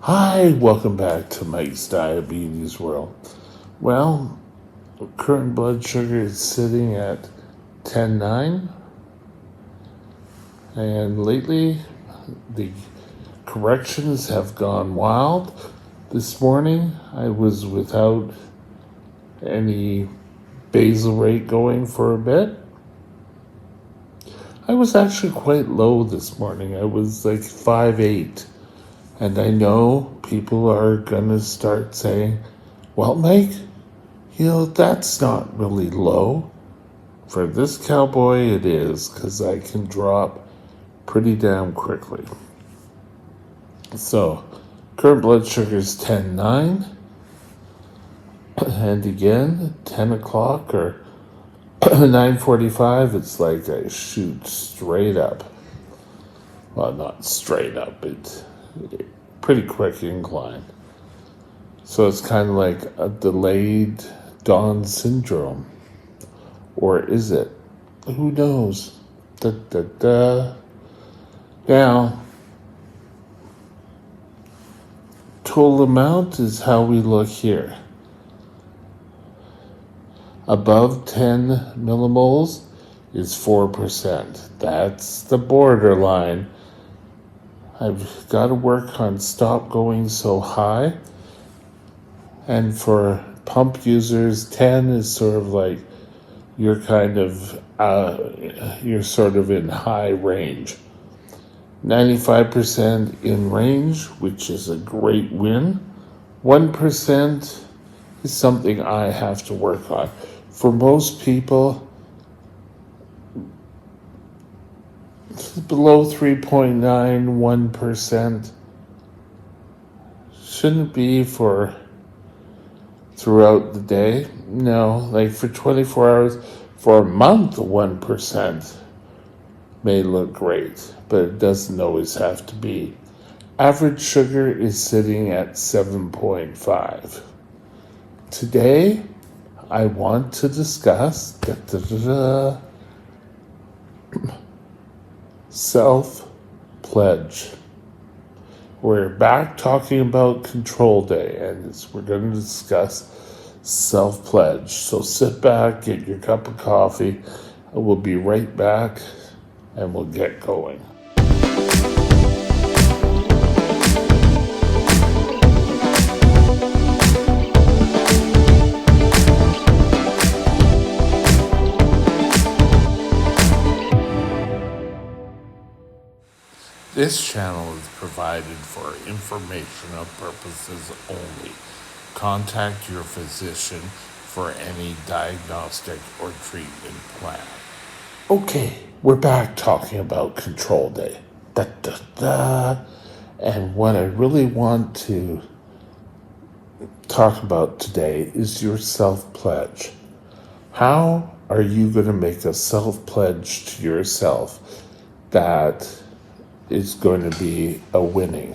Hi, welcome back to Mike's Diabetes World. Well, current blood sugar is sitting at 10.9, and lately the corrections have gone wild. This morning I was without any basal rate going for a bit. I was actually quite low this morning. I was like 5.8. And I know people are going to start saying, well, Mike, that's not really low. For this cowboy, it is, because I can drop pretty damn quickly. So, current blood sugar is 10.9. And again, 10 o'clock or 9:45, it's like I shoot straight up. Well, not straight up, it's pretty quick incline. So it's kind of like a delayed dawn syndrome. Or is it? Who knows? Now, total amount is how we look here. Above 10 millimoles is 4%. That's the borderline. I've got to work on stop going so high. And for pump users, 10 is sort of like you're you're sort of in high range. 95% in range, which is a great win. 1% is something I have to work on. For most people, below 3.91% shouldn't be for throughout the day. No, like for 24 hours, for a month, 1% may look great, but it doesn't always have to be. Average sugar is sitting at 7.5. Today, I want to discuss self-pledge. We're back talking about control day, and we're going to discuss self-pledge. So sit back, get your cup of coffee, and we'll be right back, and we'll get going. This channel is provided for informational purposes only. Contact your physician for any diagnostic or treatment plan. Okay, we're back talking about control day. And what I really want to talk about today is your self-pledge. How are you going to make a self-pledge to yourself that is going to be a winning?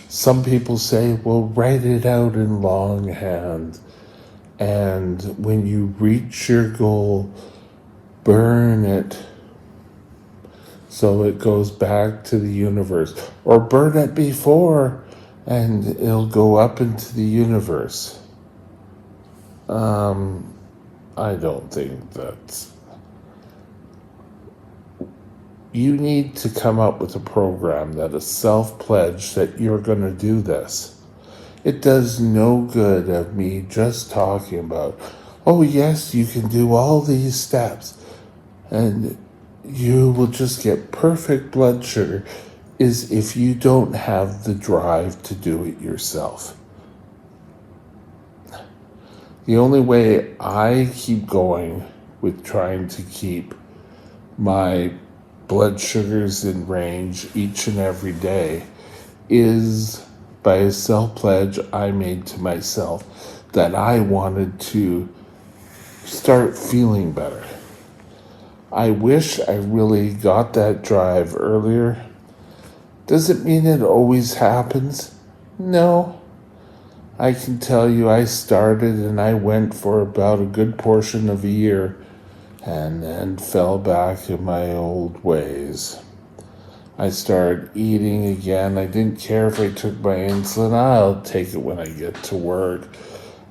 Some people say, well, write it out in longhand, and when you reach your goal, burn it so it goes back to the universe, or burn it before and it'll go up into the universe. I don't think that's... You need to come up with a program that is self-pledge that you're going to do this. It does no good of me just talking about, oh yes, you can do all these steps and you will just get perfect blood sugar, is if you don't have the drive to do it yourself. The only way I keep going with trying to keep my blood sugars in range each and every day is by a self-pledge I made to myself that I wanted to start feeling better. I wish I really got that drive earlier. Does it mean it always happens? No. I can tell you I started and I went for about a good portion of a year and then fell back in my old ways. I started eating again. I didn't care if I took my insulin. I'll take it when I get to work.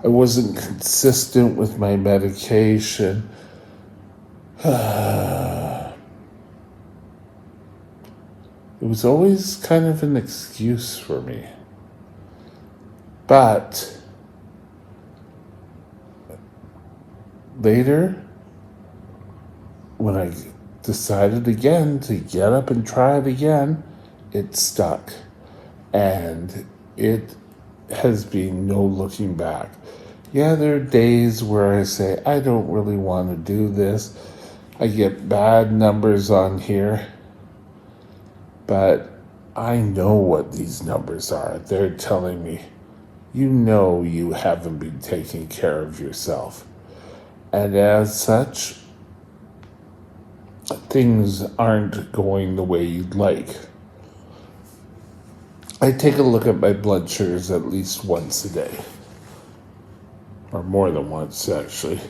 I wasn't consistent with my medication. It was always kind of an excuse for me. But later, when I decided again to get up and try it again, it stuck. And it has been no looking back. Yeah, there are days where I say, I don't really want to do this. I get bad numbers on here. But I know what these numbers are. They're telling me, you know you haven't been taking care of yourself. And as such, things aren't going the way you'd like. I take a look at my blood sugars at least once a day. Or more than once, actually.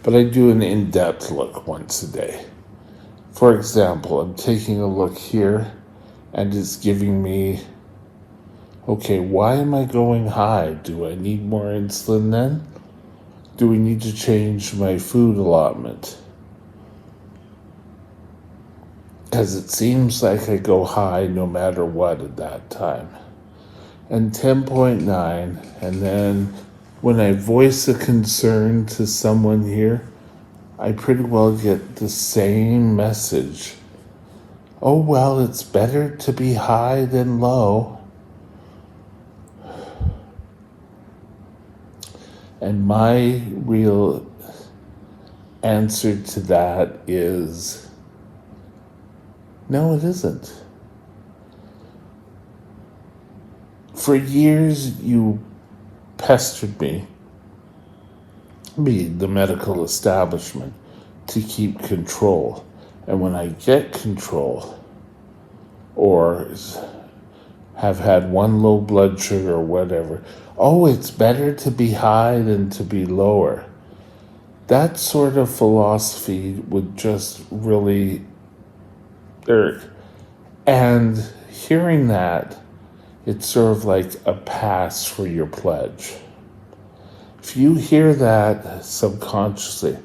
But I do an in-depth look once a day. For example, I'm taking a look here, and it's giving me, okay, why am I going high? Do I need more insulin then? Do we need to change my food allotment? Because it seems like I go high no matter what at that time. And 10.9, and then when I voice a concern to someone here, I pretty well get the same message. Oh, well, it's better to be high than low. And my real answer to that is, no, it isn't. For years, you pestered me, the medical establishment, to keep control. And when I get control, or have had one low blood sugar or whatever, oh, it's better to be high than to be lower. That sort of philosophy would just really irk. And hearing that, it's sort of like a pass for your pledge. If you hear that subconsciously,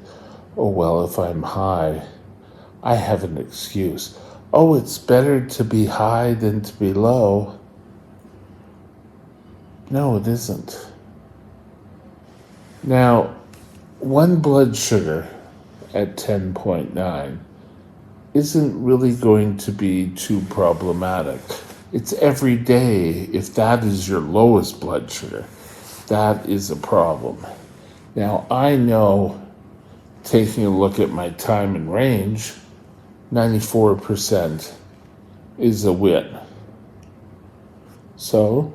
oh, well, if I'm high, I have an excuse. Oh, it's better to be high than to be low. No, it isn't. Now, one blood sugar at 10.9 isn't really going to be too problematic. It's every day. If that is your lowest blood sugar, that is a problem. Now, I know, taking a look at my time in range, 94% is a win. So,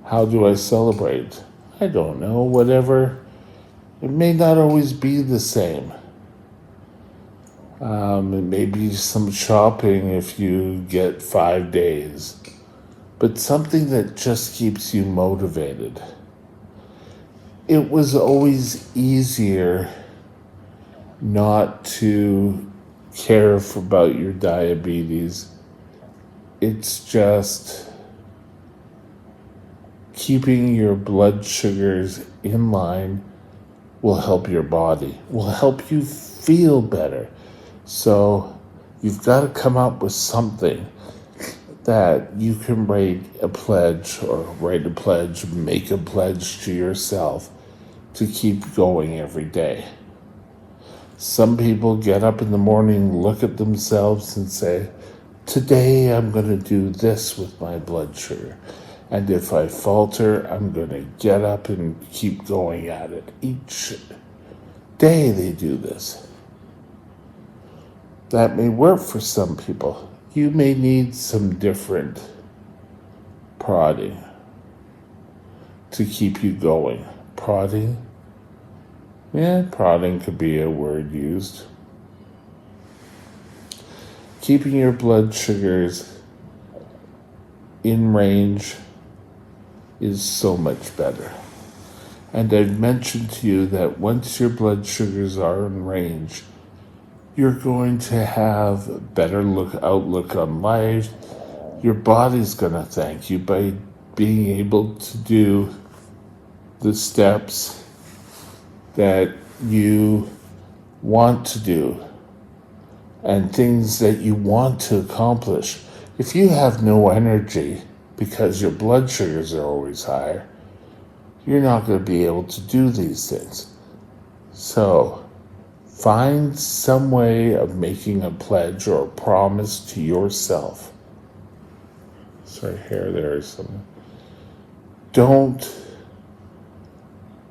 how do I celebrate? I don't know, whatever. It may not always be the same. It may be some shopping if you get 5 days, but something that just keeps you motivated. It was always easier not to care about your diabetes. It's just keeping your blood sugars in line will help your body, will help you feel better. So you've got to come up with something that you can make a pledge make a pledge to yourself to keep going every day. Some people get up in the morning, look at themselves and say, today I'm going to do this with my blood sugar. And if I falter, I'm going to get up and keep going at it. Each day they do this. That may work for some people. You may need some different prodding to keep you going. Prodding? Yeah, prodding could be a word used. Keeping your blood sugars in range is so much better. And I've mentioned to you that once your blood sugars are in range, You're going to have a better outlook on life. Your body's going to thank you by being able to do the steps that you want to do and things that you want to accomplish. If you have no energy because your blood sugars are always higher, you're not going to be able to do these things. So, find some way of making a pledge or a promise to yourself. Sorry, there is something. Don't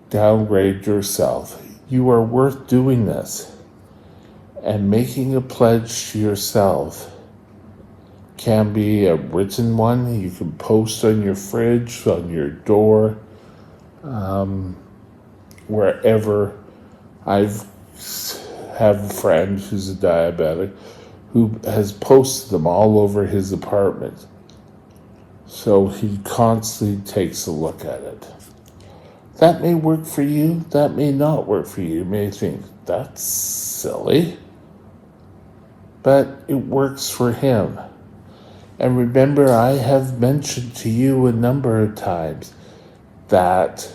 downgrade yourself. You are worth doing this. And making a pledge to yourself can be a written one you can post on your fridge, on your door, wherever. I've have a friend who's a diabetic who has posted them all over his apartment. So he constantly takes a look at it. That may work for you, that may not work for you. You may think, that's silly. But it works for him. And remember, I have mentioned to you a number of times that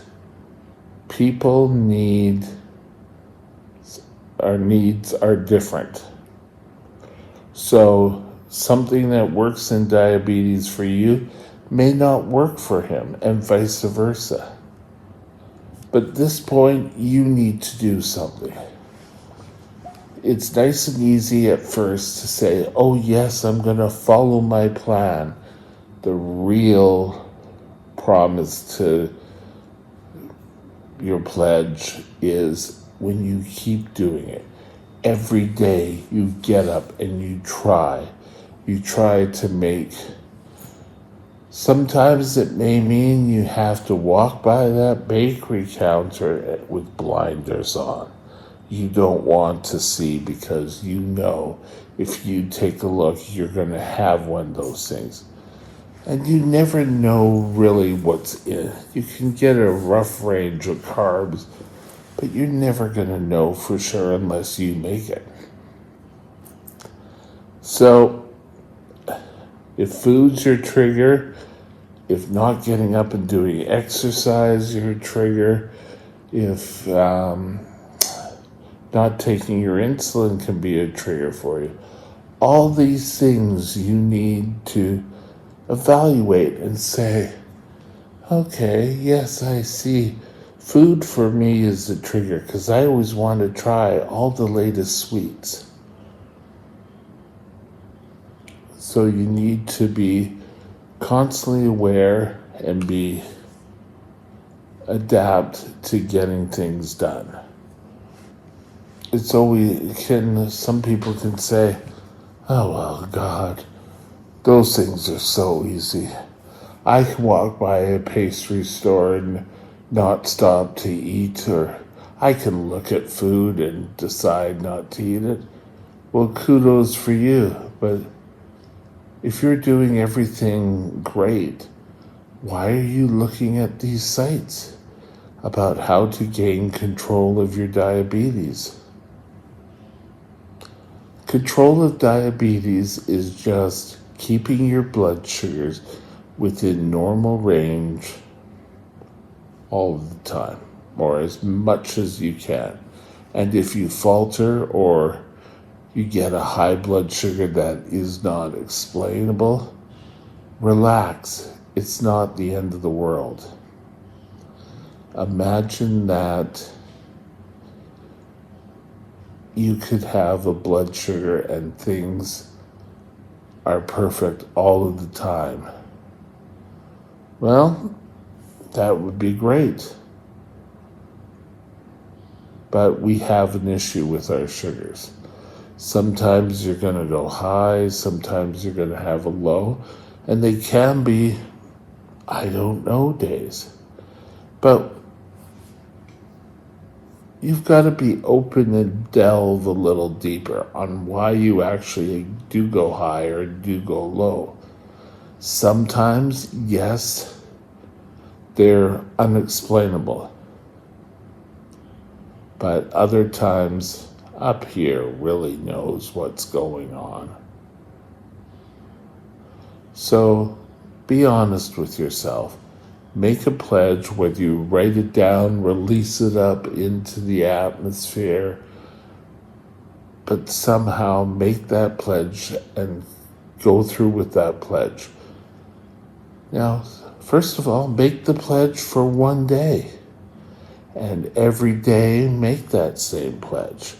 people our needs are different. So something that works in diabetes for you may not work for him, and vice versa. But at this point, you need to do something. It's nice and easy at first to say, oh yes, I'm going to follow my plan. The real promise to your pledge is when you keep doing it. Every day you get up and you try. You try to make. Sometimes it may mean you have to walk by that bakery counter with blinders on. You don't want to see because you know if you take a look, you're going to have one of those things. And you never know really what's in it. You can get a rough range of carbs, but you're never going to know for sure unless you make it. So, if food's your trigger, if not getting up and doing exercise your trigger, if not taking your insulin can be a trigger for you, all these things you need to evaluate and say, okay, yes, I see. Food for me is the trigger because I always want to try all the latest sweets. So you need to be constantly aware and adapt to getting things done. It's always, some people can say, oh, well, God, those things are so easy. I can walk by a pastry store and not stop to eat, or I can look at food and decide not to eat it. Well, kudos for you, but if you're doing everything great, why are you looking at these sites about how to gain control of your diabetes? Control of diabetes is just keeping your blood sugars within normal range all the time, or as much as you can. And if you falter or you get a high blood sugar that is not explainable, relax. It's not the end of the world. Imagine that you could have a blood sugar and things are perfect all of the time. Well, that would be great. But we have an issue with our sugars. Sometimes you're going to go high, sometimes you're going to have a low, and they can be, I don't know, days. But you've got to be open and delve a little deeper on why you actually do go high or do go low. Sometimes, yes, they're unexplainable. But other times, up here really knows what's going on. So be honest with yourself. Make a pledge, whether you write it down, release it up into the atmosphere, but somehow make that pledge and go through with that pledge. Now, first of all, make the pledge for one day. And every day, make that same pledge.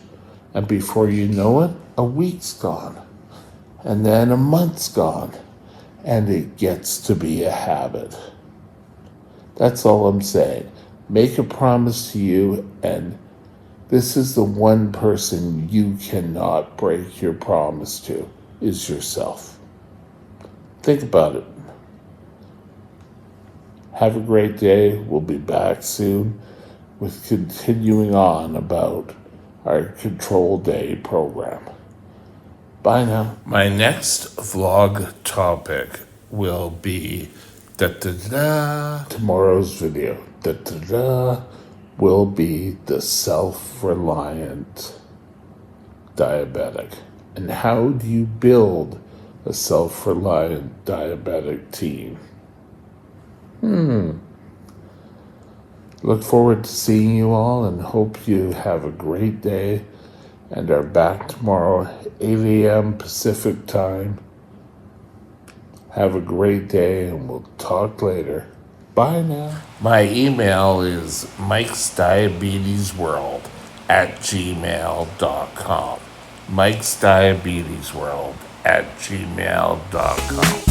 And before you know it, a week's gone. And then a month's gone. And it gets to be a habit. That's all I'm saying. Make a promise to you, and this is the one person you cannot break your promise to, is yourself. Think about it. Have a great day. We'll be back soon with continuing on about our Control Day program. Bye now. My next vlog topic will be tomorrow's video will be the self-reliant diabetic. And how do you build a self-reliant diabetic team? Look forward to seeing you all and hope you have a great day and are back tomorrow, 8 a.m. Pacific time. Have a great day and we'll talk later. Bye now. My email is mikesdiabetesworld@gmail.com. mikesdiabetesworld@gmail.com.